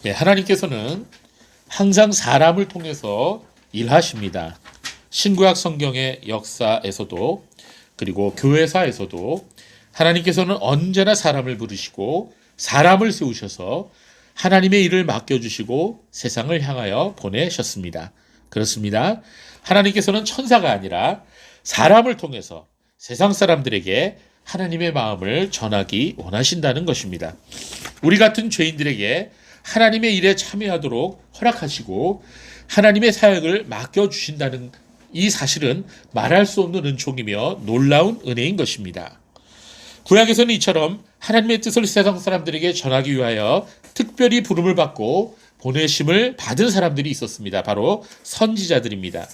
예, 하나님께서는 항상 사람을 통해서 일하십니다. 신구약 성경의 역사에서도 그리고 교회사에서도 하나님께서는 언제나 사람을 부르시고 사람을 세우셔서 하나님의 일을 맡겨주시고 세상을 향하여 보내셨습니다. 그렇습니다. 하나님께서는 천사가 아니라 사람을 통해서 세상 사람들에게 하나님의 마음을 전하기 원하신다는 것입니다. 우리 같은 죄인들에게 하나님의 일에 참여하도록 허락하시고 하나님의 사역을 맡겨주신다는 이 사실은 말할 수 없는 은총이며 놀라운 은혜인 것입니다. 구약에서는 이처럼 하나님의 뜻을 세상 사람들에게 전하기 위하여 특별히 부름을 받고 보내심을 받은 사람들이 있었습니다. 바로 선지자들입니다.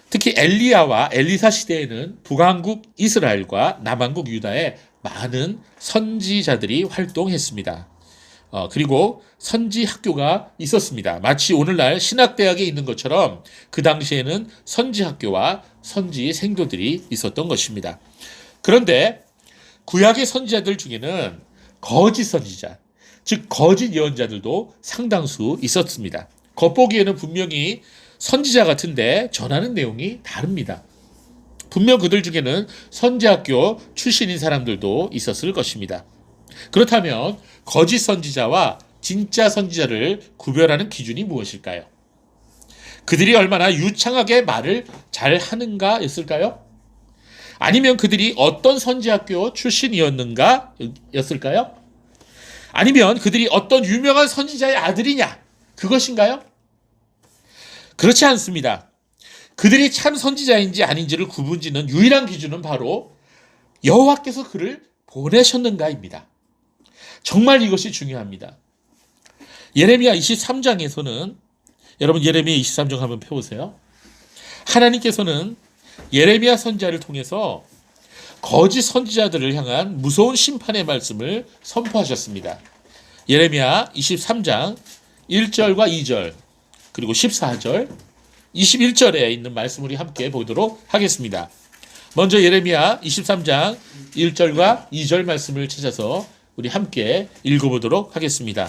특히 엘리야와 엘리사 시대에는 북왕국 이스라엘과 남왕국 유다에 많은 선지자들이 활동했습니다. 그리고 선지 학교가 있었습니다. 마치 오늘날 신학대학에 있는 것처럼 그 당시에는 선지 학교와 선지 생도들이 있었던 것입니다. 그런데 구약의 선지자들 중에는 거짓 선지자, 즉 거짓 예언자들도 상당수 있었습니다. 겉보기에는 분명히 선지자 같은데 전하는 내용이 다릅니다. 분명 그들 중에는 선지학교 출신인 사람들도 있었을 것입니다. 그렇다면 거짓 선지자와 진짜 선지자를 구별하는 기준이 무엇일까요? 그들이 얼마나 유창하게 말을 잘 하는가였을까요? 아니면 그들이 어떤 선지학교 출신이었는가 였을까요? 아니면 그들이 어떤 유명한 선지자의 아들이냐 그것인가요? 그렇지 않습니다. 그들이 참 선지자인지 아닌지를 구분짓는 유일한 기준은 바로 여호와께서 그를 보내셨는가입니다. 정말 이것이 중요합니다. 예레미야 23장에서는 여러분 예레미야 23장 한번 펴보세요. 하나님께서는 예레미야 선지자를 통해서 거짓 선지자들을 향한 무서운 심판의 말씀을 선포하셨습니다. 예레미야 23장 1절과 2절 그리고 14절 21절에 있는 말씀 우리 함께 보도록 하겠습니다. 먼저 예레미야 23장 1절과 2절 말씀을 찾아서 우리 함께 읽어보도록 하겠습니다.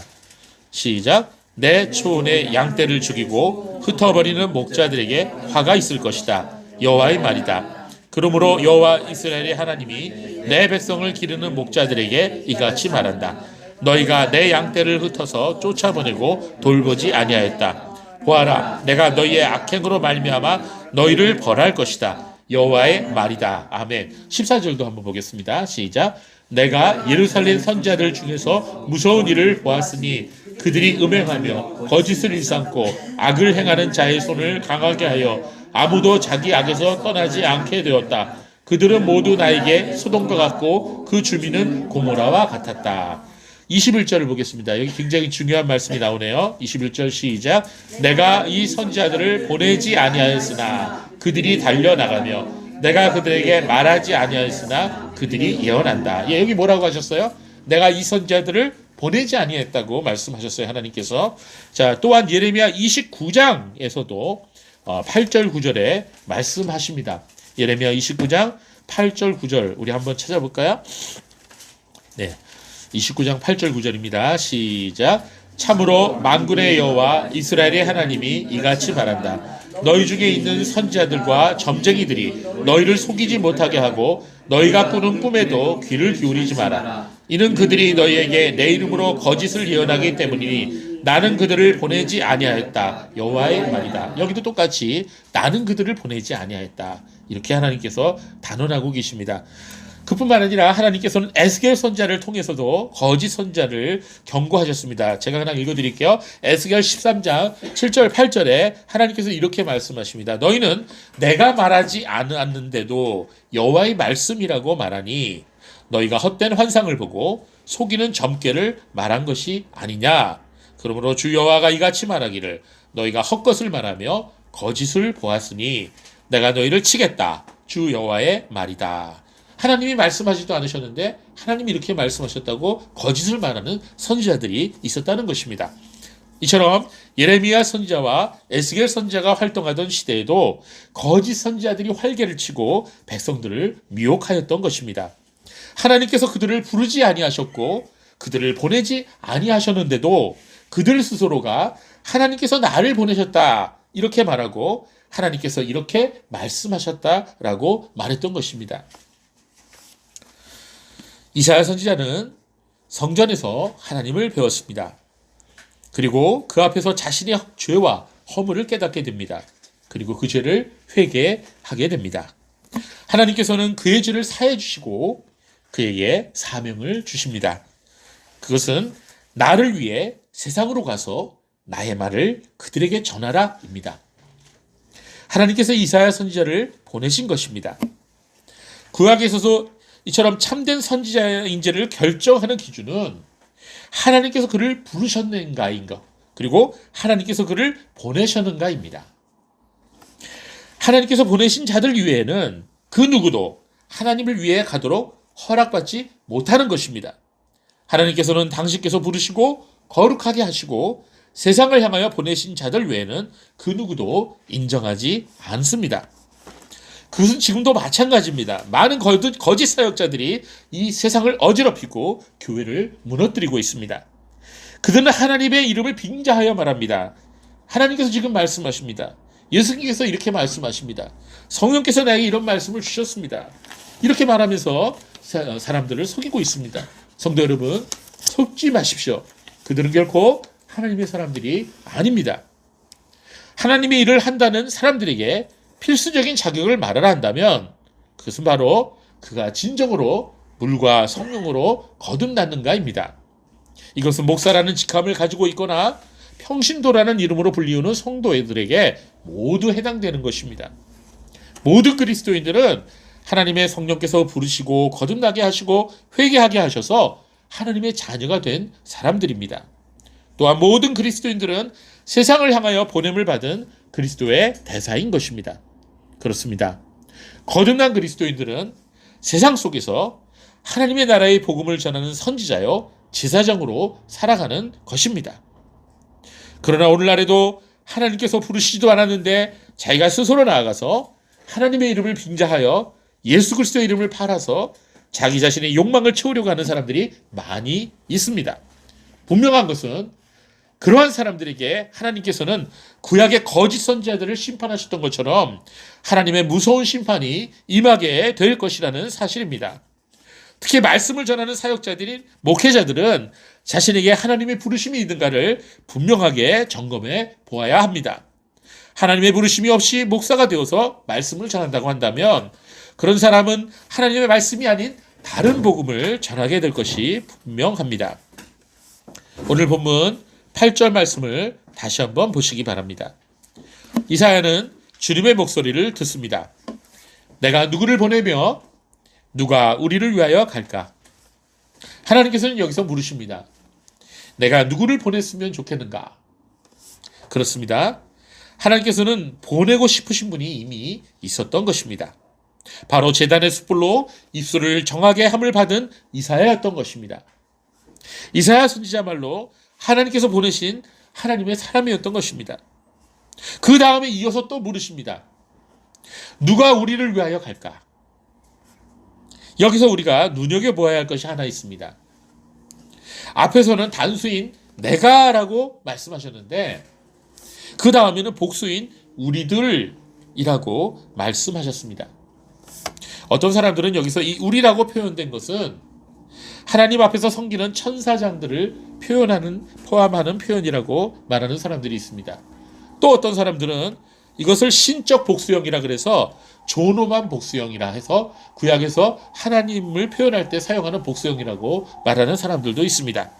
시작. 내 초원의 양떼를 죽이고 흩어버리는 목자들에게 화가 있을 것이다. 여호와의 말이다. 그러므로 여호와 이스라엘의 하나님이 내 백성을 기르는 목자들에게 이같이 말한다. 너희가 내 양떼를 흩어서 쫓아보내고 돌보지 아니하였다. 보아라, 내가 너희의 악행으로 말미암아 너희를 벌할 것이다. 여호와의 말이다. 아멘. 14절도 한번 보겠습니다. 시작. 내가 예루살렘 선지자들 중에서 무서운 일을 보았으니 그들이 음행하며 거짓을 일삼고 악을 행하는 자의 손을 강하게 하여 아무도 자기 악에서 떠나지 않게 되었다. 그들은 모두 나에게 소돔과 같고 그 주민은 고모라와 같았다. 21절을 보겠습니다. 여기 굉장히 중요한 말씀이 나오네요. 21절 시작. 내가 이 선지자들을 보내지 아니하였으나 그들이 달려나가며 내가 그들에게 말하지 아니하였으나 그들이 예언한다. 예, 여기 뭐라고 하셨어요? 내가 이 선지자들을 보내지 아니했다고 말씀하셨어요. 하나님께서. 자, 또한 예레미야 29장에서도 8절 9절에 말씀하십니다. 예레미야 29장 8절 9절 우리 한번 찾아볼까요? 네, 29장 8절 9절입니다. 시작. 참으로 만군의 여호와 이스라엘의 하나님이 이같이 말한다. 너희 중에 있는 선지자들과 점쟁이들이 너희를 속이지 못하게 하고 너희가 꾸는 꿈에도 귀를 기울이지 마라. 이는 그들이 너희에게 내 이름으로 거짓을 예언하기 때문이니 나는 그들을 보내지 아니하였다. 여호와의 말이다. 여기도 똑같이 나는 그들을 보내지 아니하였다. 이렇게 하나님께서 단언하고 계십니다. 그뿐만 아니라 하나님께서는 에스겔 선지자를 통해서도 거짓 선지자를 경고하셨습니다. 제가 하나 읽어드릴게요. 에스겔 13장 7절 8절에 하나님께서 이렇게 말씀하십니다. 너희는 내가 말하지 않았는데도 여호와의 말씀이라고 말하니 너희가 헛된 환상을 보고 속이는 점괘를 말한 것이 아니냐. 그러므로 주 여호와가 이같이 말하기를 너희가 헛것을 말하며 거짓을 보았으니 내가 너희를 치겠다. 주 여호와의 말이다. 하나님이 말씀하지도 않으셨는데 하나님이 이렇게 말씀하셨다고 거짓을 말하는 선지자들이 있었다는 것입니다. 이처럼 예레미야 선지자와 에스겔 선지자가 활동하던 시대에도 거짓 선지자들이 활개를 치고 백성들을 미혹하였던 것입니다. 하나님께서 그들을 부르지 아니하셨고 그들을 보내지 아니하셨는데도 그들 스스로가 하나님께서 나를 보내셨다 이렇게 말하고 하나님께서 이렇게 말씀하셨다라고 말했던 것입니다. 이사야 선지자는 성전에서 하나님을 배웠습니다. 그리고 그 앞에서 자신의 죄와 허물을 깨닫게 됩니다. 그리고 그 죄를 회개하게 됩니다. 하나님께서는 그의 죄를 사해 주시고 그에게 사명을 주십니다. 그것은 나를 위해 세상으로 가서 나의 말을 그들에게 전하라입니다. 하나님께서 이사야 선지자를 보내신 것입니다. 구약에 있어서 이처럼 참된 선지자의 인재를 결정하는 기준은 하나님께서 그를 부르셨는가인가, 그리고 하나님께서 그를 보내셨는가입니다. 하나님께서 보내신 자들 이외에는 그 누구도 하나님을 위해 가도록 허락받지 못하는 것입니다. 하나님께서는 당신께서 부르시고 거룩하게 하시고 세상을 향하여 보내신 자들 외에는 그 누구도 인정하지 않습니다. 그것은 지금도 마찬가지입니다. 많은 거짓 사역자들이 이 세상을 어지럽히고 교회를 무너뜨리고 있습니다. 그들은 하나님의 이름을 빙자하여 말합니다. 하나님께서 지금 말씀하십니다. 예수님께서 이렇게 말씀하십니다. 성령께서 나에게 이런 말씀을 주셨습니다. 이렇게 말하면서 사람들을 속이고 있습니다. 성도 여러분, 속지 마십시오. 그들은 결코 하나님의 사람들이 아닙니다. 하나님의 일을 한다는 사람들에게 필수적인 자격을 말하라 한다면 그것은 바로 그가 진정으로 물과 성령으로 거듭났는가입니다. 이것은 목사라는 직함을 가지고 있거나 평신도라는 이름으로 불리우는 성도들에게 모두 해당되는 것입니다. 모든 그리스도인들은 하나님의 성령께서 부르시고 거듭나게 하시고 회개하게 하셔서 하나님의 자녀가 된 사람들입니다. 또한 모든 그리스도인들은 세상을 향하여 보냄을 받은 그리스도의 대사인 것입니다. 그렇습니다. 거듭난 그리스도인들은 세상 속에서 하나님의 나라의 복음을 전하는 선지자요 제사장으로 살아가는 것입니다. 그러나 오늘날에도 하나님께서 부르시지도 않았는데 자기가 스스로 나아가서 하나님의 이름을 빙자하여 예수 그리스도의 이름을 팔아서 자기 자신의 욕망을 채우려고 하는 사람들이 많이 있습니다. 분명한 것은 그러한 사람들에게 하나님께서는 구약의 거짓 선지자들을 심판하셨던 것처럼 하나님의 무서운 심판이 임하게 될 것이라는 사실입니다. 특히 말씀을 전하는 사역자들인 목회자들은 자신에게 하나님의 부르심이 있는가를 분명하게 점검해 보아야 합니다. 하나님의 부르심이 없이 목사가 되어서 말씀을 전한다고 한다면 그런 사람은 하나님의 말씀이 아닌 다른 복음을 전하게 될 것이 분명합니다. 오늘 본문 8절 말씀을 다시 한번 보시기 바랍니다. 이사야는 주님의 목소리를 듣습니다. 내가 누구를 보내며 누가 우리를 위하여 갈까? 하나님께서는 여기서 물으십니다. 내가 누구를 보냈으면 좋겠는가? 그렇습니다. 하나님께서는 보내고 싶으신 분이 이미 있었던 것입니다. 바로 제단의 숯불로 입술을 정하게 함을 받은 이사야였던 것입니다. 이사야 선지자 말로 하나님께서 보내신 하나님의 사람이었던 것입니다. 그 다음에 이어서 또 물으십니다. 누가 우리를 위하여 갈까? 여기서 우리가 눈여겨보아야 할 것이 하나 있습니다. 앞에서는 단수인 내가라고 말씀하셨는데 그 다음에는 복수인 우리들이라고 말씀하셨습니다. 어떤 사람들은 여기서 이 우리라고 표현된 것은 하나님 앞에서 섬기는 천사장들을 포함하는 표현이라고 말하는 사람들이 있습니다. 또 어떤 사람들은 이것을 신적 복수형이라 그래서 존엄한 복수형이라 해서 구약에서 하나님을 표현할 때 사용하는 복수형이라고 말하는 사람들도 있습니다.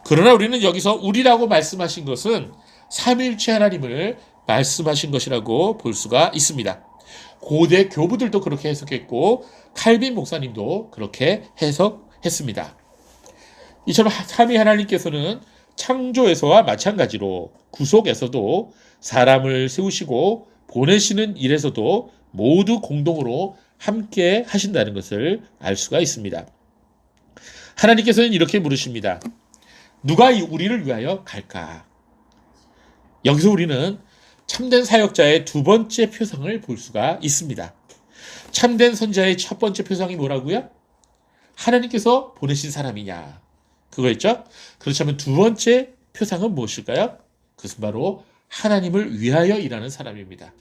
그러나 우리는 여기서 우리라고 말씀하신 것은 삼위일체 하나님을 말씀하신 것이라고 볼 수가 있습니다. 고대 교부들도 그렇게 해석했고 칼빈 목사님도 그렇게 해석했습니다. 이처럼 삼위 하나님께서는 창조에서와 마찬가지로 구속에서도 사람을 세우시고 보내시는 일에서도 모두 공동으로 함께 하신다는 것을 알 수가 있습니다. 하나님께서는 이렇게 물으십니다. 누가 우리를 위하여 갈까? 여기서 우리는 참된 사역자의 두 번째 표상을 볼 수가 있습니다. 참된 선지자의 첫 번째 표상이 뭐라고요? 하나님께서 보내신 사람이냐? 그거였죠? 그렇다면 두 번째 표상은 무엇일까요? 그것은 바로 하나님을 위하여 일하는 사람입니다.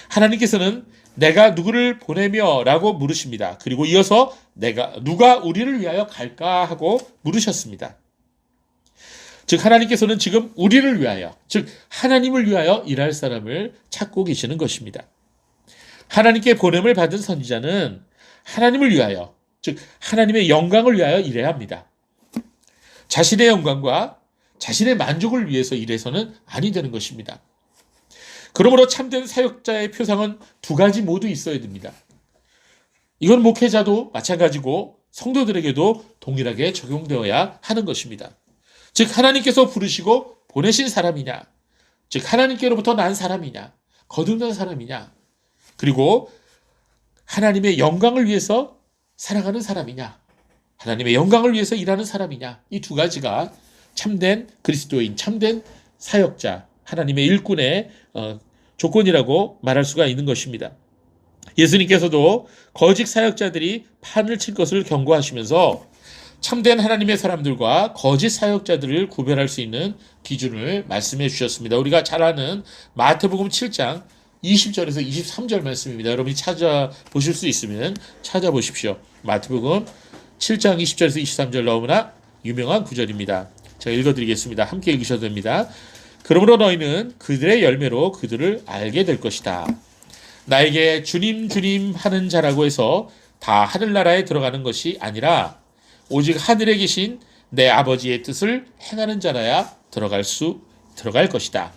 하나님께서는 내가 누구를 보내며 라고 물으십니다. 그리고 이어서 누가 우리를 위하여 갈까 하고 물으셨습니다. 즉 하나님께서는 지금 우리를 위하여, 즉 하나님을 위하여 일할 사람을 찾고 계시는 것입니다. 하나님께 보냄을 받은 선지자는 하나님을 위하여, 즉 하나님의 영광을 위하여 일해야 합니다. 자신의 영광과 자신의 만족을 위해서 일해서는 아니 되는 것입니다. 그러므로 참된 사역자의 표상은 두 가지 모두 있어야 됩니다. 이건 목회자도 마찬가지고 성도들에게도 동일하게 적용되어야 하는 것입니다. 즉 하나님께서 부르시고 보내신 사람이냐, 즉 하나님께로부터 난 사람이냐, 거듭난 사람이냐, 그리고 하나님의 영광을 위해서 살아가는 사람이냐, 하나님의 영광을 위해서 일하는 사람이냐, 이 두 가지가 참된 그리스도인, 참된 사역자, 하나님의 일꾼의 조건이라고 말할 수가 있는 것입니다. 예수님께서도 거짓 사역자들이 판을 칠 것을 경고하시면서 참된 하나님의 사람들과 거짓 사역자들을 구별할 수 있는 기준을 말씀해 주셨습니다. 우리가 잘 아는 마태복음 7장 20절에서 23절 말씀입니다. 여러분이 찾아보실 수 있으면 찾아보십시오. 마태복음 7장 20절에서 23절 너무나 유명한 구절입니다. 제가 읽어드리겠습니다. 함께 읽으셔도 됩니다. 그러므로 너희는 그들의 열매로 그들을 알게 될 것이다. 나에게 주님 주님 하는 자라고 해서 다 하늘나라에 들어가는 것이 아니라 오직 하늘에 계신 내 아버지의 뜻을 행하는 자라야 들어갈 것이다.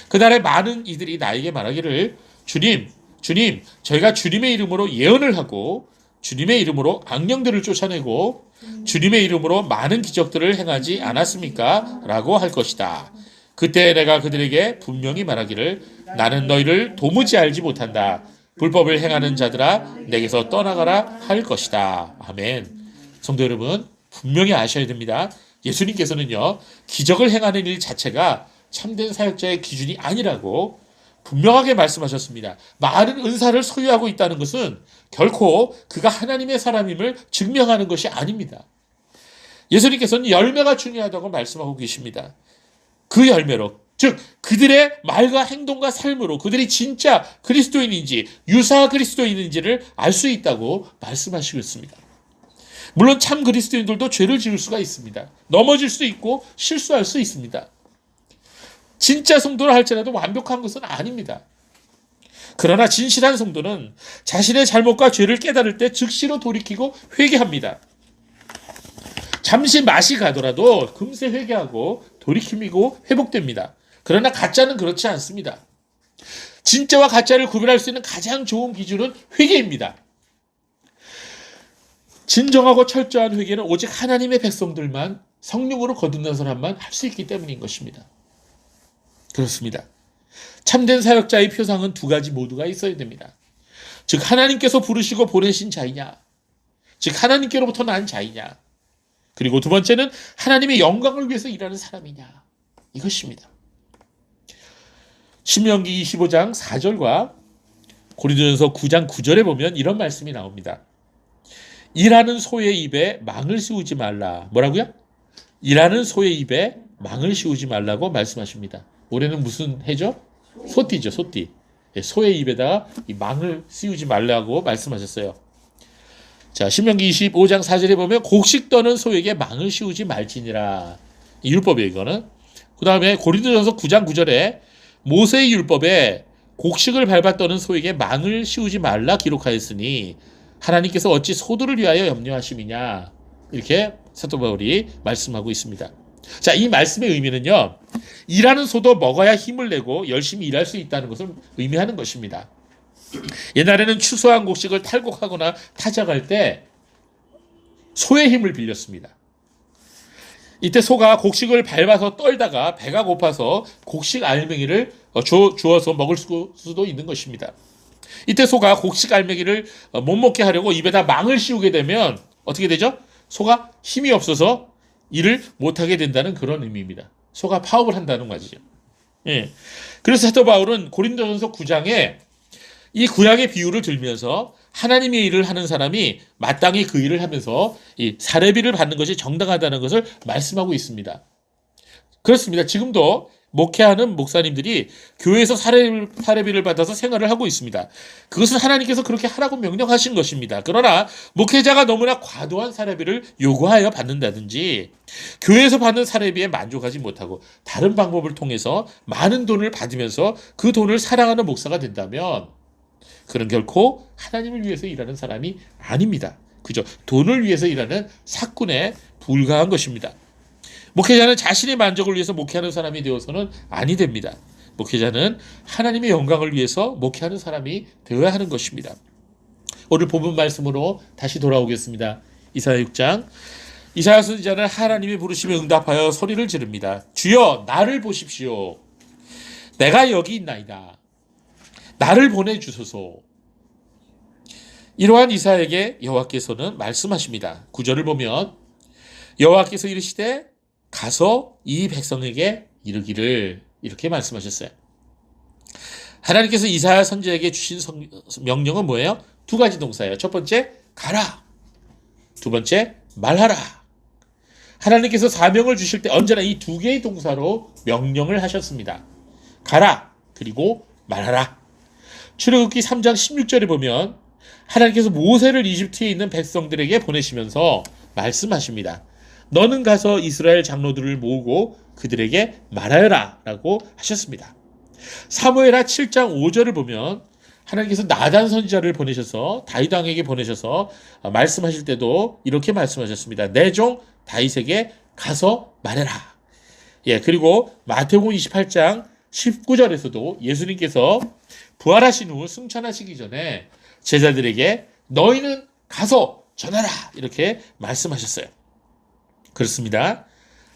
그날에 많은 이들이 나에게 말하기를 주님 주님 저희가 주님의 이름으로 예언을 하고 주님의 이름으로 악령들을 쫓아내고 주님의 이름으로 많은 기적들을 행하지 않았습니까? 라고 할 것이다. 그때 내가 그들에게 분명히 말하기를 나는 너희를 도무지 알지 못한다. 불법을 행하는 자들아 내게서 떠나가라 할 것이다. 아멘. 성도 여러분, 분명히 아셔야 됩니다. 예수님께서는요, 기적을 행하는 일 자체가 참된 사역자의 기준이 아니라고 분명하게 말씀하셨습니다. 많은 은사를 소유하고 있다는 것은 결코 그가 하나님의 사람임을 증명하는 것이 아닙니다. 예수님께서는 열매가 중요하다고 말씀하고 계십니다. 그 열매로, 즉 그들의 말과 행동과 삶으로 그들이 진짜 그리스도인인지 유사 그리스도인인지를 알 수 있다고 말씀하시고 있습니다. 물론 참 그리스도인들도 죄를 지을 수가 있습니다. 넘어질 수 있고 실수할 수 있습니다. 진짜 성도라 할지라도 완벽한 것은 아닙니다. 그러나 진실한 성도는 자신의 잘못과 죄를 깨달을 때 즉시로 돌이키고 회개합니다. 잠시 맛이 가더라도 금세 회개하고 돌이킴이고 회복됩니다. 그러나 가짜는 그렇지 않습니다. 진짜와 가짜를 구별할 수 있는 가장 좋은 기준은 회개입니다. 진정하고 철저한 회개는 오직 하나님의 백성들만, 성령으로 거듭난 사람만 할 수 있기 때문인 것입니다. 그렇습니다. 참된 사역자의 표상은 두 가지 모두가 있어야 됩니다. 즉 하나님께서 부르시고 보내신 자이냐, 즉 하나님께로부터 난 자이냐, 그리고 두 번째는 하나님의 영광을 위해서 일하는 사람이냐, 이것입니다. 신명기 25장 4절과 고린도전서 9장 9절에 보면 이런 말씀이 나옵니다. 일하는 소의 입에 망을 씌우지 말라. 뭐라고요? 일하는 소의 입에 망을 씌우지 말라고 말씀하십니다. 올해는 무슨 해죠? 소띠죠, 소띠. 소의 입에다가 이 망을 씌우지 말라고 말씀하셨어요. 자, 신명기 25장 4절에 보면 곡식 떠는 소에게 망을 씌우지 말지니라. 이 율법이에요, 이거는. 그 다음에 고린도전서 9장 9절에 모세의 율법에 곡식을 밟아 떠는 소에게 망을 씌우지 말라 기록하였으니 하나님께서 어찌 소들을 위하여 염려하심이냐, 이렇게 사도 바울이 말씀하고 있습니다. 자, 이 말씀의 의미는요, 일하는 소도 먹어야 힘을 내고 열심히 일할 수 있다는 것을 의미하는 것입니다. 옛날에는 추수한 곡식을 탈곡하거나 타작할 때 소의 힘을 빌렸습니다. 이때 소가 곡식을 밟아서 떨다가 배가 고파서 곡식 알맹이를 주어서 먹을 수도 있는 것입니다. 이때 소가 곡식 알맹이를 못 먹게 하려고 입에다 망을 씌우게 되면 어떻게 되죠? 소가 힘이 없어서 일을 못하게 된다는 그런 의미입니다. 소가 파업을 한다는 것이죠. 예. 그래서 사도 바울은 고린도전서 9장에 이 구약의 비유를 들면서 하나님의 일을 하는 사람이 마땅히 그 일을 하면서 이 사례비를 받는 것이 정당하다는 것을 말씀하고 있습니다. 그렇습니다. 지금도 목회하는 목사님들이 교회에서 사례비를 받아서 생활을 하고 있습니다. 그것은 하나님께서 그렇게 하라고 명령하신 것입니다. 그러나 목회자가 너무나 과도한 사례비를 요구하여 받는다든지 교회에서 받는 사례비에 만족하지 못하고 다른 방법을 통해서 많은 돈을 받으면서 그 돈을 사랑하는 목사가 된다면 그는 결코 하나님을 위해서 일하는 사람이 아닙니다. 그죠? 돈을 위해서 일하는 사꾼에 불과한 것입니다. 목회자는 자신의 만족을 위해서 목회하는 사람이 되어서는 아니 됩니다. 목회자는 하나님의 영광을 위해서 목회하는 사람이 되어야 하는 것입니다. 오늘 본문 말씀으로 다시 돌아오겠습니다. 이사야 6장. 이사야 선지자는 하나님의 부르심에 응답하여 소리를 지릅니다. 주여 나를 보십시오. 내가 여기 있나이다. 나를 보내주소서. 이러한 이사야에게 여호와께서는 말씀하십니다. 9절을 보면 여호와께서 이르시되 가서 이 백성에게 이르기를 이렇게 말씀하셨어요. 하나님께서 이사야 선지자에게 주신 명령은 뭐예요? 두 가지 동사예요. 첫 번째 가라. 두 번째 말하라. 하나님께서 사명을 주실 때 언제나 이 두 개의 동사로 명령을 하셨습니다. 가라 그리고 말하라. 출애굽기 3장 16절에 보면 하나님께서 모세를 이집트에 있는 백성들에게 보내시면서 말씀하십니다. 너는 가서 이스라엘 장로들을 모으고 그들에게 말하여라 라고 하셨습니다. 사무엘하 7장 5절을 보면 하나님께서 나단 선지자를 보내셔서 다윗 왕에게 보내셔서 말씀하실 때도 이렇게 말씀하셨습니다. 내 종 다윗에게 가서 말해라. 예, 그리고 마태복음 28장 19절에서도 예수님께서 부활하신 후 승천하시기 전에 제자들에게 너희는 가서 전하라 이렇게 말씀하셨어요. 그렇습니다.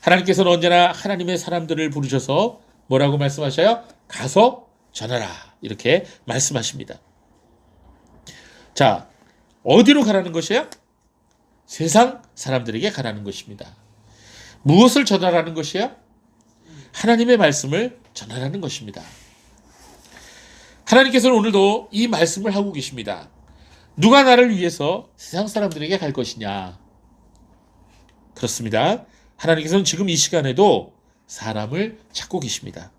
하나님께서는 언제나 하나님의 사람들을 부르셔서 뭐라고 말씀하셔요? 가서 전하라 이렇게 말씀하십니다. 자, 어디로 가라는 것이에요? 세상 사람들에게 가라는 것입니다. 무엇을 전하라는 것이에요? 하나님의 말씀을 전하라는 것입니다. 하나님께서는 오늘도 이 말씀을 하고 계십니다. 누가 나를 위해서 세상 사람들에게 갈 것이냐? 그렇습니다. 하나님께서는 지금 이 시간에도 사람을 찾고 계십니다.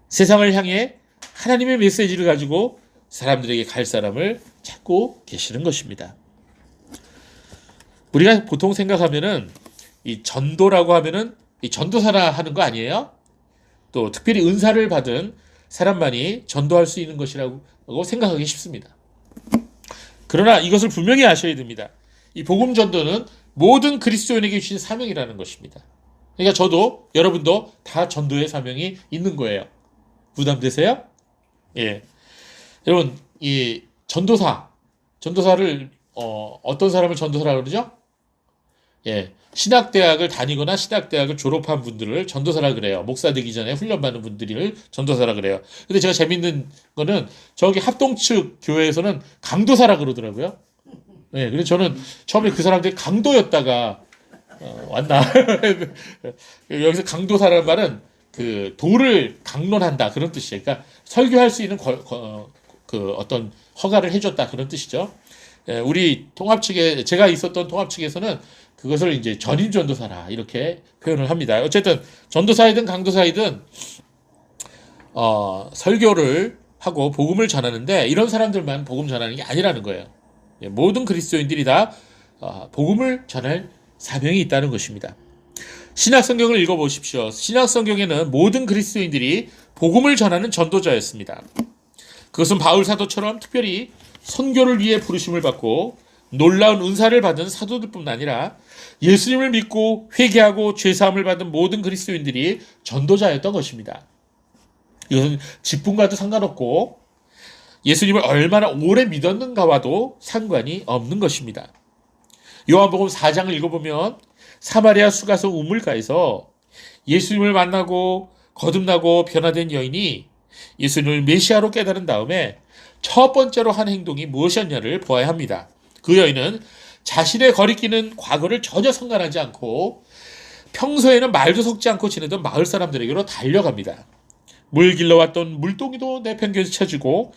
세상을 향해 하나님의 메시지를 가지고 사람들에게 갈 사람을 찾고 계시는 것입니다. 우리가 보통 생각하면은 이 전도라고 하면은 이 전도사라 하는 거 아니에요? 또 특별히 은사를 받은 사람만이 전도할 수 있는 것이라고 생각하기 쉽습니다. 그러나 이것을 분명히 아셔야 됩니다. 이 복음 전도는 모든 그리스도인에게 주신 사명이라는 것입니다. 그러니까 저도 여러분도 다 전도의 사명이 있는 거예요. 부담되세요? 예. 여러분 이 전도사를 어떤 사람을 전도사라고 그러죠? 예. 신학대학을 다니거나 신학대학을 졸업한 분들을 전도사라 그래요. 목사 되기 전에 훈련받는 분들을 전도사라 그래요. 근데 제가 재밌는 거는 저기 합동측 교회에서는 강도사라 그러더라고요. 예. 그래서 저는 처음에 그 사람들이 강도였다가 왔나? 여기서 강도사라는 말은 그 도를 강론한다 그런 뜻이에요. 그러니까 설교할 수 있는 그 어떤 허가를 해줬다 그런 뜻이죠. 예, 우리 통합 측에 제가 있었던 통합 측에서는 그것을 이제 전임 전도사라 이렇게 표현을 합니다. 어쨌든 전도사이든 강도사이든 설교를 하고 복음을 전하는데 이런 사람들만 복음 전하는 게 아니라는 거예요. 예, 모든 그리스도인들이 다 복음을 전할 사명이 있다는 것입니다. 신약성경을 읽어보십시오. 신약성경에는 모든 그리스도인들이 복음을 전하는 전도자였습니다. 그것은 바울 사도처럼 특별히 선교를 위해 부르심을 받고 놀라운 은사를 받은 사도들뿐 아니라 예수님을 믿고 회개하고 죄사함을 받은 모든 그리스도인들이 전도자였던 것입니다. 이것은 직분과도 상관없고 예수님을 얼마나 오래 믿었는가와도 상관이 없는 것입니다. 요한복음 4장을 읽어보면 사마리아 수가성 우물가에서 예수님을 만나고 거듭나고 변화된 여인이 예수님을 메시아로 깨달은 다음에 첫 번째로 한 행동이 무엇이었냐를 보아야 합니다. 그 여인은 자신의 거리끼는 과거를 전혀 상관하지 않고 평소에는 말도 섞지 않고 지내던 마을 사람들에게로 달려갑니다. 물 길러왔던 물동이도 내팽개쳐 쳐주고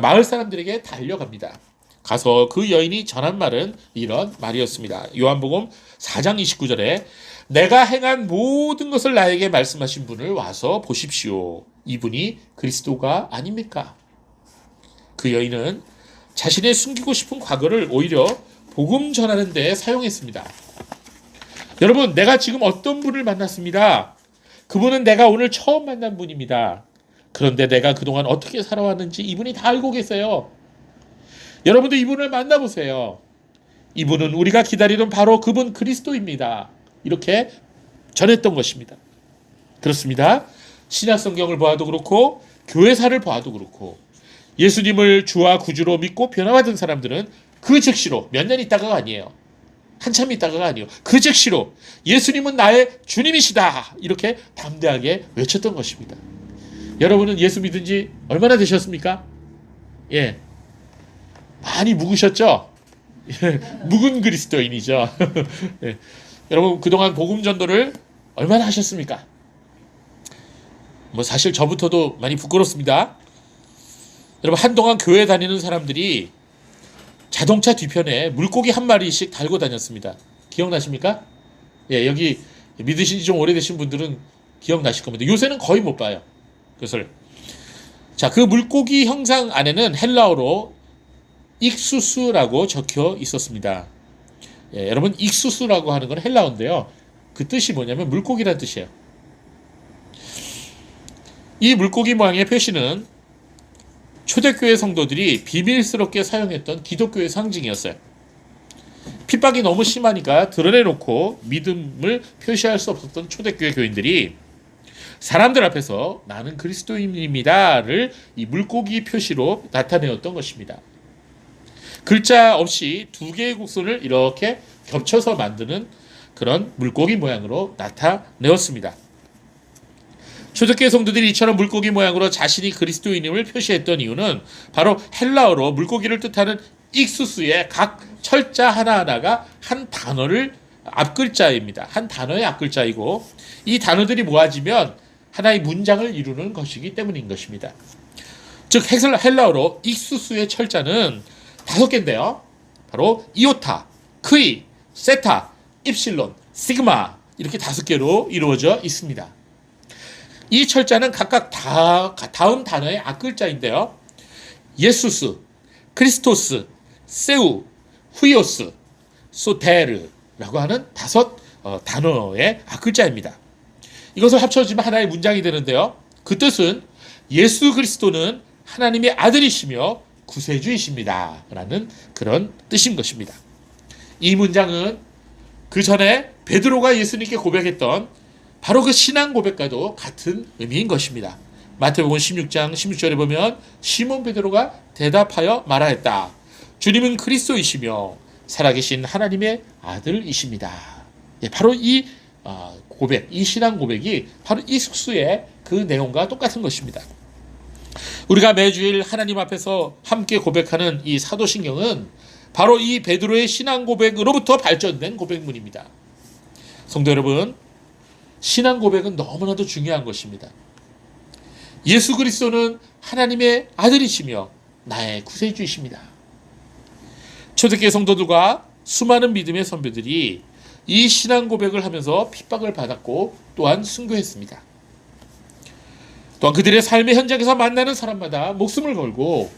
마을 사람들에게 달려갑니다. 가서 그 여인이 전한 말은 이런 말이었습니다. 요한복음 4장 29절에 내가 행한 모든 것을 나에게 말씀하신 분을 와서 보십시오. 이분이 그리스도가 아닙니까? 그 여인은 자신의 숨기고 싶은 과거를 오히려 복음 전하는 데 사용했습니다. 여러분, 내가 지금 어떤 분을 만났습니다. 그분은 내가 오늘 처음 만난 분입니다. 그런데 내가 그동안 어떻게 살아왔는지 이분이 다 알고 계세요. 여러분도 이분을 만나보세요. 이분은 우리가 기다리던 바로 그분 그리스도입니다. 이렇게 전했던 것입니다. 그렇습니다. 신약성경을 보아도 그렇고 교회사를 보아도 그렇고 예수님을 주와 구주로 믿고 변화받은 사람들은 그 즉시로 몇 년 있다가가 아니에요. 한참 있다가가 아니에요. 그 즉시로 예수님은 나의 주님이시다. 이렇게 담대하게 외쳤던 것입니다. 여러분은 예수 믿은 지 얼마나 되셨습니까? 예, 많이 묵으셨죠? 묵은 그리스도인이죠. 예. 여러분 그동안 복음 전도를 얼마나 하셨습니까? 뭐 사실 저부터도 많이 부끄럽습니다. 여러분 한동안 교회 다니는 사람들이 자동차 뒤편에 물고기 한 마리씩 달고 다녔습니다. 기억나십니까? 예, 여기 믿으신 지 좀 오래되신 분들은 기억나실 겁니다. 요새는 거의 못 봐요. 그것을. 자, 그 물고기 형상 안에는 헬라어로 익수수라고 적혀 있었습니다. 예, 여러분 익수수라고 하는 건 헬라어인데요. 그 뜻이 뭐냐면 물고기란 뜻이에요. 이 물고기 모양의 표시는 초대교회 성도들이 비밀스럽게 사용했던 기독교의 상징이었어요. 핍박이 너무 심하니까 드러내놓고 믿음을 표시할 수 없었던 초대교회 교인들이 사람들 앞에서 나는 그리스도인입니다를 이 물고기 표시로 나타내었던 것입니다. 글자 없이 두 개의 곡선을 이렇게 겹쳐서 만드는 그런 물고기 모양으로 나타내었습니다. 초대교회 성도들이 이처럼 물고기 모양으로 자신이 그리스도인임을 표시했던 이유는 바로 헬라어로 물고기를 뜻하는 익수수의 각 철자 하나하나가 한 단어를 앞글자입니다. 한 단어의 앞글자이고 이 단어들이 모아지면 하나의 문장을 이루는 것이기 때문인 것입니다. 즉 헬라어로 익수수의 철자는 5개인데요. 바로 이오타, 크이, 세타, 입실론, 시그마 이렇게 5개로 이루어져 있습니다. 이 철자는 각각 다음 단어의 앞글자인데요. 예수스, 크리스토스, 세우, 후이오스, 소테르라고 하는 5 단어의 앞글자입니다. 이것을 합쳐지면 하나의 문장이 되는데요. 그 뜻은 예수 그리스도는 하나님의 아들이시며 구세주이십니다. 라는 그런 뜻인 것입니다. 이 문장은 그 전에 베드로가 예수님께 고백했던 바로 그 신앙 고백과도 같은 의미인 것입니다. 마태복음 16장 16절에 보면 시몬 베드로가 대답하여 말하였다. 주님은 그리스도이시며 살아계신 하나님의 아들이십니다. 예, 바로 이 고백, 이 신앙 고백이 바로 이 숙수의 그 내용과 똑같은 것입니다. 우리가 매주일 하나님 앞에서 함께 고백하는 이 사도신경은 바로 이 베드로의 신앙 고백으로부터 발전된 고백문입니다. 성도 여러분, 신앙 고백은 너무나도 중요한 것입니다. 예수 그리스도는 하나님의 아들이시며 나의 구세주이십니다. 초대교회 성도들과 수많은 믿음의 선배들이 이 신앙 고백을 하면서 핍박을 받았고 또한 순교했습니다. 또한 그들의 삶의 현장에서 만나는 사람마다 목숨을 걸고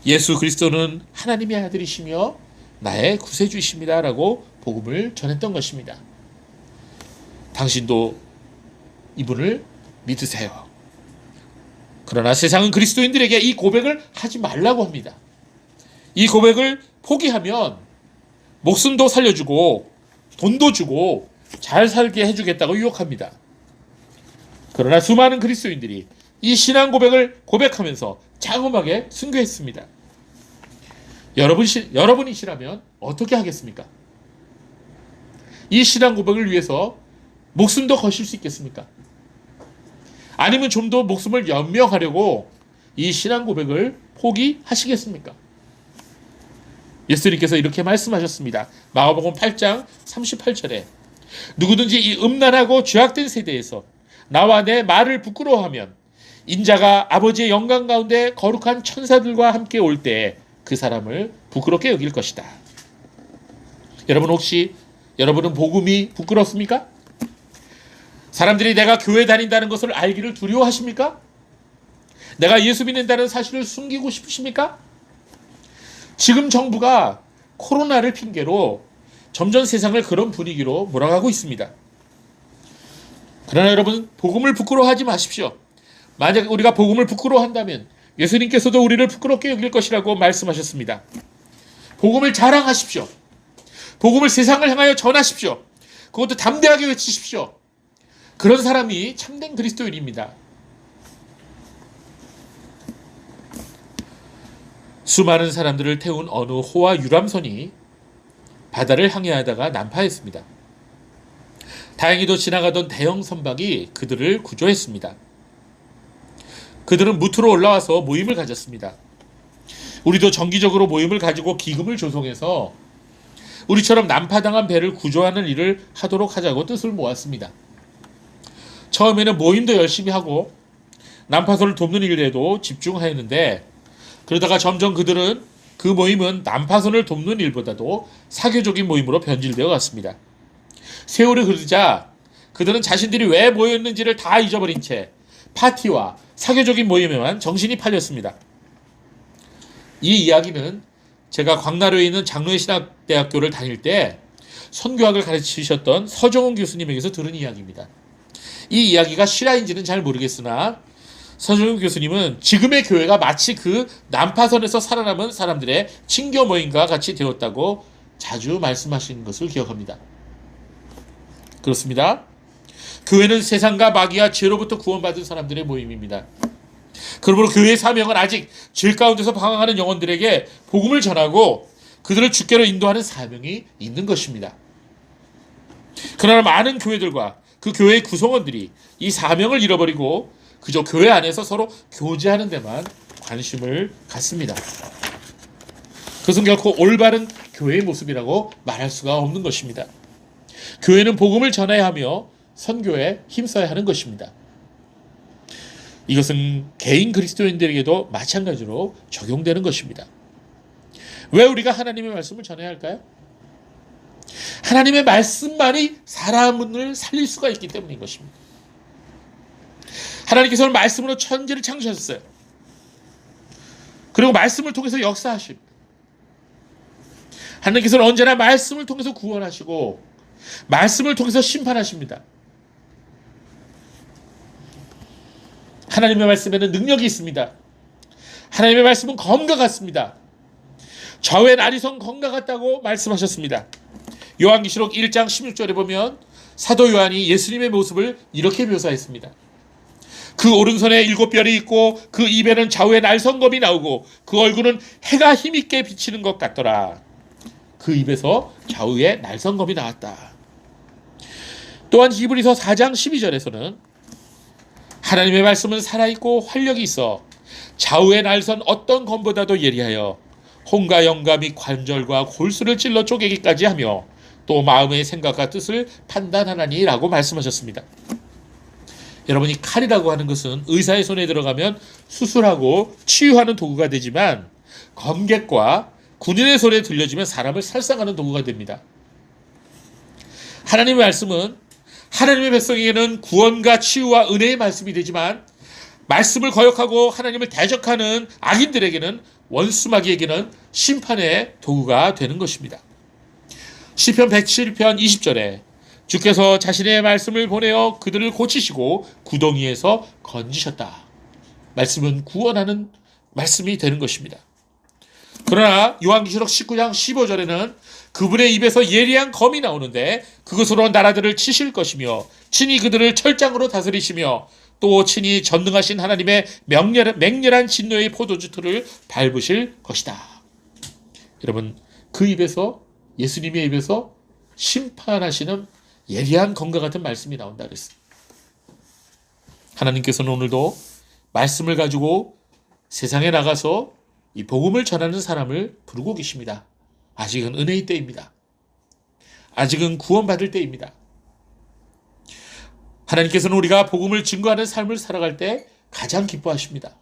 예수 그리스도는 하나님의 아들이시며 나의 구세주이십니다 라고 복음을 전했던 것입니다. 당신도 이분을 믿으세요. 그러나 세상은 그리스도인들에게 이 고백을 하지 말라고 합니다. 이 고백을 포기하면 목숨도 살려주고 돈도 주고 잘 살게 해주겠다고 유혹합니다. 그러나 수많은 그리스도인들이 이 신앙 고백을 고백하면서 장엄하게 순교했습니다. 여러분이시라면 어떻게 하겠습니까? 이 신앙 고백을 위해서 목숨도 거실 수 있겠습니까? 아니면 좀 더 목숨을 연명하려고 이 신앙 고백을 포기하시겠습니까? 예수님께서 이렇게 말씀하셨습니다. 마가복음 8장 38절에 누구든지 이 음란하고 죄악된 세대에서 나와 내 말을 부끄러워하면 인자가 아버지의 영광 가운데 거룩한 천사들과 함께 올 때 그 사람을 부끄럽게 여길 것이다. 여러분 혹시 여러분은 복음이 부끄럽습니까? 사람들이 내가 교회 다닌다는 것을 알기를 두려워하십니까? 내가 예수 믿는다는 사실을 숨기고 싶으십니까? 지금 정부가 코로나를 핑계로 점점 세상을 그런 분위기로 몰아가고 있습니다. 그러나 여러분, 복음을 부끄러워하지 마십시오. 만약 우리가 복음을 부끄러워한다면 예수님께서도 우리를 부끄럽게 여길 것이라고 말씀하셨습니다. 복음을 자랑하십시오. 복음을 세상을 향하여 전하십시오. 그것도 담대하게 외치십시오. 그런 사람이 참된 그리스도인입니다. 수많은 사람들을 태운 어느 호와 유람선이 바다를 항해하다가 난파했습니다. 다행히도 지나가던 대형 선박이 그들을 구조했습니다. 그들은 무트로 올라와서 모임을 가졌습니다. 우리도 정기적으로 모임을 가지고 기금을 조성해서 우리처럼 난파당한 배를 구조하는 일을 하도록 하자고 뜻을 모았습니다. 처음에는 모임도 열심히 하고 난파선을 돕는 일에도 집중하였는데, 그러다가 점점 그들은 그 모임은 난파선을 돕는 일보다도 사교적인 모임으로 변질되어 갔습니다. 세월이 흐르자 그들은 자신들이 왜 모였는지를 다 잊어버린 채 파티와 사교적인 모임에만 정신이 팔렸습니다. 이 이야기는 제가 광나루에 있는 장로의신학대학교를 다닐 때 선교학을 가르치셨던 서정훈 교수님에게서 들은 이야기입니다. 이 이야기가 실화인지는 잘 모르겠으나 서정훈 교수님은 지금의 교회가 마치 그 난파선에서 살아남은 사람들의 친교 모임과 같이 되었다고 자주 말씀하시는 것을 기억합니다. 그렇습니다. 교회는 세상과 마귀와 죄로부터 구원받은 사람들의 모임입니다. 그러므로 교회의 사명은 아직 죄 가운데서 방황하는 영혼들에게 복음을 전하고 그들을 주께로 인도하는 사명이 있는 것입니다. 그러나 많은 교회들과 그 교회의 구성원들이 이 사명을 잃어버리고 그저 교회 안에서 서로 교제하는 데만 관심을 갖습니다. 그것은 결코 올바른 교회의 모습이라고 말할 수가 없는 것입니다. 교회는 복음을 전해야 하며 선교에 힘써야 하는 것입니다. 이것은 개인 그리스도인들에게도 마찬가지로 적용되는 것입니다. 왜 우리가 하나님의 말씀을 전해야 할까요? 하나님의 말씀만이 사람을 살릴 수가 있기 때문인 것입니다. 하나님께서는 말씀으로 천지를 창조하셨어요. 그리고 말씀을 통해서 역사하십니다. 하나님께서는 언제나 말씀을 통해서 구원하시고 말씀을 통해서 심판하십니다. 하나님의 말씀에는 능력이 있습니다. 하나님의 말씀은 검과 같습니다. 좌우의 날이선 검과 같다고 말씀하셨습니다. 요한계시록 1장 16절에 보면 사도 요한이 예수님의 모습을 이렇게 묘사했습니다. 그 오른손에 7별이 있고 그 입에는 좌우의 날성검이 나오고 그 얼굴은 해가 힘있게 비치는 것 같더라. 그 입에서 좌우의 날성검이 나왔다. 또한 히브리서 4장 12절에서는 하나님의 말씀은 살아있고 활력이 있어 좌우의 날선 어떤 검보다도 예리하여 혼과 영과 및 관절과 골수를 찔러 쪼개기까지 하며 또 마음의 생각과 뜻을 판단하나니 라고 말씀하셨습니다. 여러분이 칼이라고 하는 것은 의사의 손에 들어가면 수술하고 치유하는 도구가 되지만 검객과 군인의 손에 들려지면 사람을 살상하는 도구가 됩니다. 하나님의 말씀은 하나님의 백성에게는 구원과 치유와 은혜의 말씀이 되지만 말씀을 거역하고 하나님을 대적하는 악인들에게는 원수마귀에게는 심판의 도구가 되는 것입니다. 시편 107편 20절에 주께서 자신의 말씀을 보내어 그들을 고치시고 구덩이에서 건지셨다. 말씀은 구원하는 말씀이 되는 것입니다. 그러나 요한계시록 19장 15절에는 그분의 입에서 예리한 검이 나오는데 그것으로 나라들을 치실 것이며 친히 그들을 철장으로 다스리시며 또 친히 전능하신 하나님의 맹렬한 진노의 포도주틀을 밟으실 것이다. 여러분, 그 입에서, 예수님의 입에서 심판하시는 예리한 검과 같은 말씀이 나온다 그랬습니다. 하나님께서는 오늘도 말씀을 가지고 세상에 나가서 이 복음을 전하는 사람을 부르고 계십니다. 아직은 은혜의 때입니다. 아직은 구원받을 때입니다. 하나님께서는 우리가 복음을 증거하는 삶을 살아갈 때 가장 기뻐하십니다.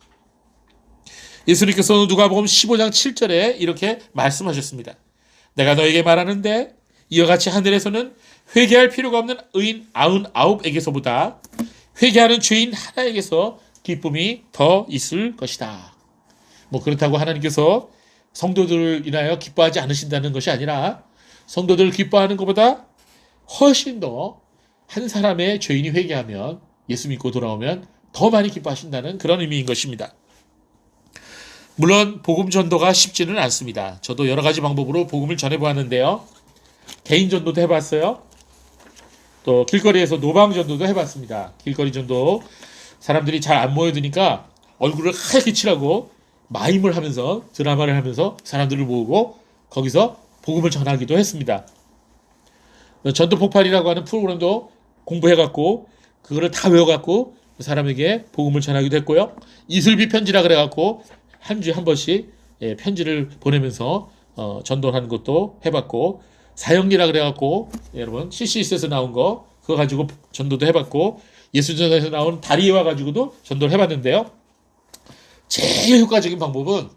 예수님께서는 누가복음 15장 7절에 이렇게 말씀하셨습니다. 내가 너에게 말하는데 이와 같이 하늘에서는 회개할 필요가 없는 의인 99에게서보다 회개하는 죄인 하나에게서 기쁨이 더 있을 것이다. 뭐 그렇다고 하나님께서 성도들을 인하여 기뻐하지 않으신다는 것이 아니라 성도들을 기뻐하는 것보다 훨씬 더 한 사람의 죄인이 회개하면 예수 믿고 돌아오면 더 많이 기뻐하신다는 그런 의미인 것입니다. 물론 복음 전도가 쉽지는 않습니다. 저도 여러 가지 방법으로 복음을 전해보았는데요. 개인 전도도 해봤어요. 또 길거리에서 노방 전도도 해봤습니다. 길거리 전도 사람들이 잘 안 모여드니까 얼굴을 하얗게 칠하고 마임을 하면서 드라마를 하면서 사람들을 모으고 거기서 복음을 전하기도 했습니다. 전도 폭발이라고 하는 프로그램도 공부해갖고 그거를 다 외워갖고 사람에게 복음을 전하기도 했고요. 이슬비 편지라 그래갖고 한 주에 한 번씩 편지를 보내면서 전도하는 것도 해봤고, 사형리라 그래갖고 여러분 CCS에서 나온 거 그거 가지고 전도도 해봤고, 예수전에서 나온 다리와 가지고도 전도를 해봤는데요. 제일 효과적인 방법은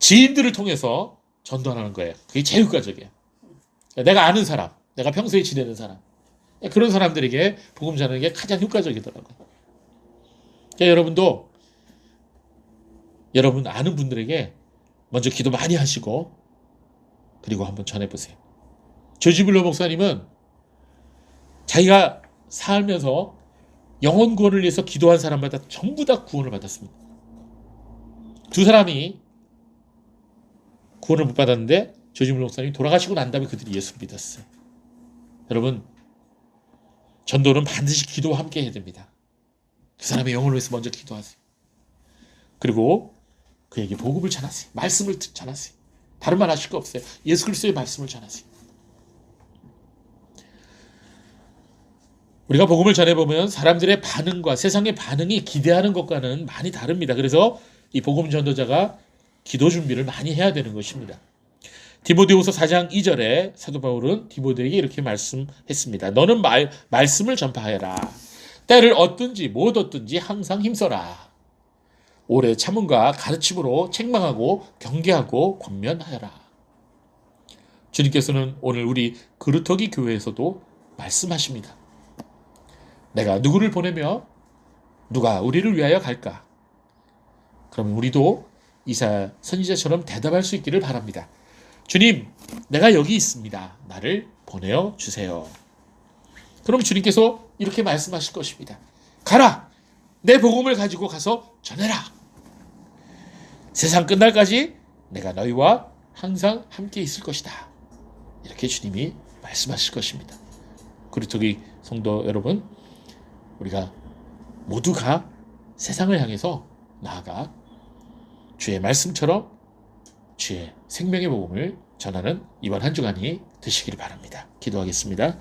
지인들을 통해서 전도하는 거예요. 그게 제일 효과적이에요. 내가 아는 사람, 내가 평소에 지내는 사람, 그런 사람들에게 복음 전하는 게 가장 효과적이더라고요. 그러니까 여러분도 여러분 아는 분들에게 먼저 기도 많이 하시고 그리고 한번 전해보세요. 조지 뮬러 목사님은 자기가 살면서 영혼 구원을 위해서 기도한 사람마다 전부 다 구원을 받았습니다. 두 사람이 구원을 못 받았는데 조지 뮬러 목사님이 돌아가시고 난 다음에 그들이 예수를 믿었어요. 여러분, 전도는 반드시 기도와 함께 해야 됩니다. 그 사람의 영혼을 위해서 먼저 기도하세요. 그리고 그에게 복음을 전하세요. 말씀을 전하세요. 다른 말 하실 거 없어요. 예수 그리스도의 말씀을 전하세요. 우리가 복음을 전해보면 사람들의 반응과 세상의 반응이 기대하는 것과는 많이 다릅니다. 그래서 이 복음 전도자가 기도 준비를 많이 해야 되는 것입니다. 디모데후서 4장 2절에 사도 바울은 디모데에게 이렇게 말씀했습니다. 너는 말씀을 전파하여라. 때를 얻든지 못 얻든지 항상 힘써라. 오래 참음과 가르침으로 책망하고 경계하고 권면하여라. 주님께서는 오늘 우리 그루터기 교회에서도 말씀하십니다. 내가 누구를 보내며 누가 우리를 위하여 갈까? 그럼 우리도 이사야 선지자처럼 대답할 수 있기를 바랍니다. 주님, 내가 여기 있습니다. 나를 보내어 주세요. 그럼 주님께서 이렇게 말씀하실 것입니다. 가라! 내 복음을 가지고 가서 전해라. 세상 끝날까지 내가 너희와 항상 함께 있을 것이다. 이렇게 주님이 말씀하실 것입니다. 그루터기 성도 여러분, 우리가 모두가 세상을 향해서 나아가 주의 말씀처럼 주의 생명의 복음을 전하는 이번 한 주간이 되시기를 바랍니다. 기도하겠습니다.